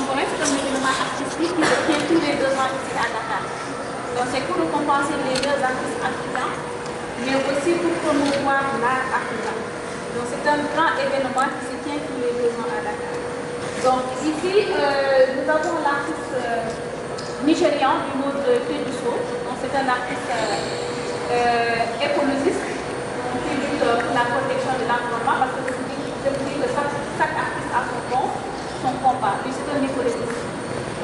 contemporain, c'est un événement artistique qui se tient tous les 2 ans ici à Dakar. Donc c'est pour récompenser les meilleurs artistes africains, mais aussi pour promouvoir l'art africain. Donc c'est un grand événement qui se tient tous les 2 ans à Dakar. Donc ici, nous avons l'artiste nigérian du nom de Kéduso. Donc c'est un artiste écologiste qui lutte pour la protection de l'environnement parce que je vous dis que chaque artiste a son combat. Lui c'est un écologiste.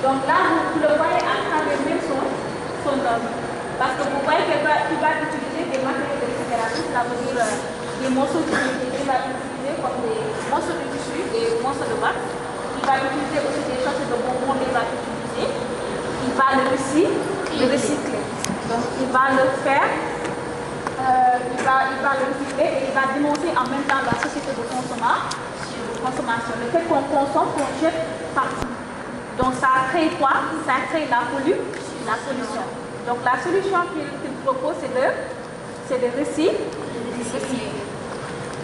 Donc là, vous le voyez à travers même son œuvre. Parce que vous voyez qu'il va utiliser des matériaux de récupération, ça veut dire des morceaux de tissu, il va utiliser comme des morceaux de tissu, des morceaux de wax. Il va utiliser aussi des choses de bonbons, il va utiliser. Il va le recycler. Donc il va le faire, il va le recycler et il va dénoncer en même temps la société de consommation. Le fait qu'on consomme, qu'on jette partout. Donc ça crée quoi? Ça crée la pollution. Donc la solution qu'il propose, c'est de recycler.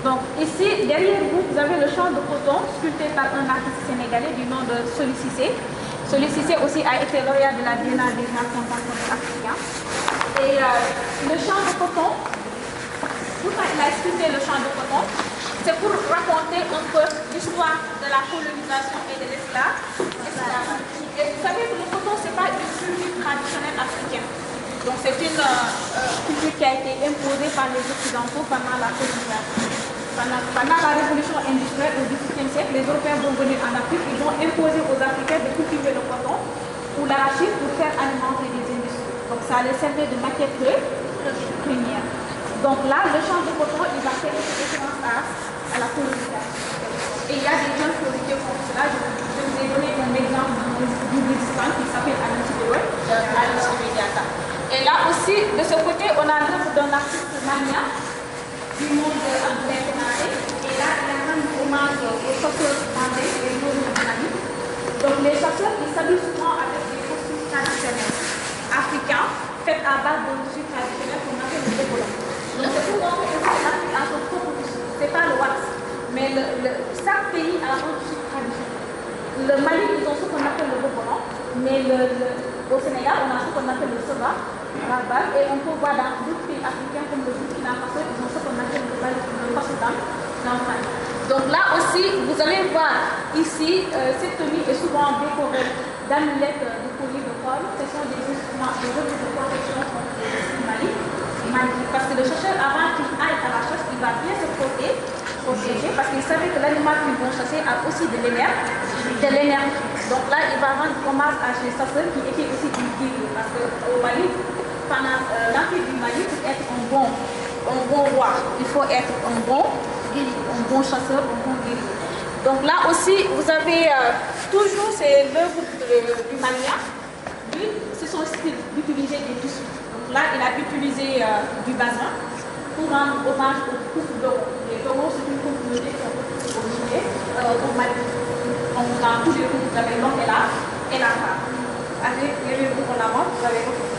Donc ici, derrière vous, vous avez le champ de coton sculpté par un artiste sénégalais du nom de Soli Cissé. Soli Cissé aussi a été lauréat de la Biennale des arts contemporains africains. Et le champ de coton, pourquoi il a sculpté le champ de coton? C'est pour raconter un peu l'histoire de la colonisation et de l'esclavage. Et vous savez que le coton, ce n'est pas une culture traditionnelle africaine. Donc c'est une culture qui a été imposée par les Occidentaux pendant la colonisation. Pendant la révolution industrielle au XVIIIe siècle, les Européens vont venir en Afrique, ils vont imposer aux Africains de cultiver le coton ou l'arachide pour faire alimenter les industries. Donc ça les servait de matière première. Donc là, le champ de coton, il va faire référence à la colonisation. Et il y a des jeunes chroniqueurs comme cela. Je vous ai donné un exemple du Bridgestone qui s'appelle Anansi Deloy, Et là aussi, de ce côté, on a l'œuvre d'un artiste malien du monde Abdoulaye Konaré. Et là, il a rendu hommage aux chasseurs mandés et aux Mali. Donc les chasseurs, ils s'habillent souvent avec des costumes traditionnels africains, faits à base de tissus traditionnels qu'on appelle le décollant. Donc c'est pour montrer que l'Afrique a son propre tissu. Ce n'est pas le wax. Mais chaque pays a un tissu traditionnel. Le Mali, ils ont ce qu'on appelle le bobolan, mais au Sénégal, on a ce qu'on appelle le soba, et on peut voir dans d'autres pays africains comme le Burkina Faso, ils ont ce qu'on appelle le pasoudam. Donc là aussi, vous allez voir ici, cette tenue est souvent décorée d'amulettes de colliers de colle. Ce sont des instruments, des objets de protection contre les Mali. Parce que le chasseur, avant qu'il aille à la chasse, il va bien se protéger parce qu'il savait que l'animal qu'ils vont chasser a aussi de l'énergie. Donc là, il va rendre hommage à ces chasseurs qui étaient aussi une guerre. Parce qu'au Mali, pendant l'empire du Mali, pour être un bon roi, il faut être un bon chasseur, un bon guerrier. Donc là aussi, vous avez toujours, c'est l'œuvre du Malien. Lui, c'est son style d'utiliser des tissus. Donc là, il a utilisé du bazin pour rendre hommage aux couples d'euros. Les euros, c'est une communauté qui est originaire au Mali. Donc dans tous les groupes, vous avez l'homme et la femme. Avec les groupes en avant, vous avez l'autre.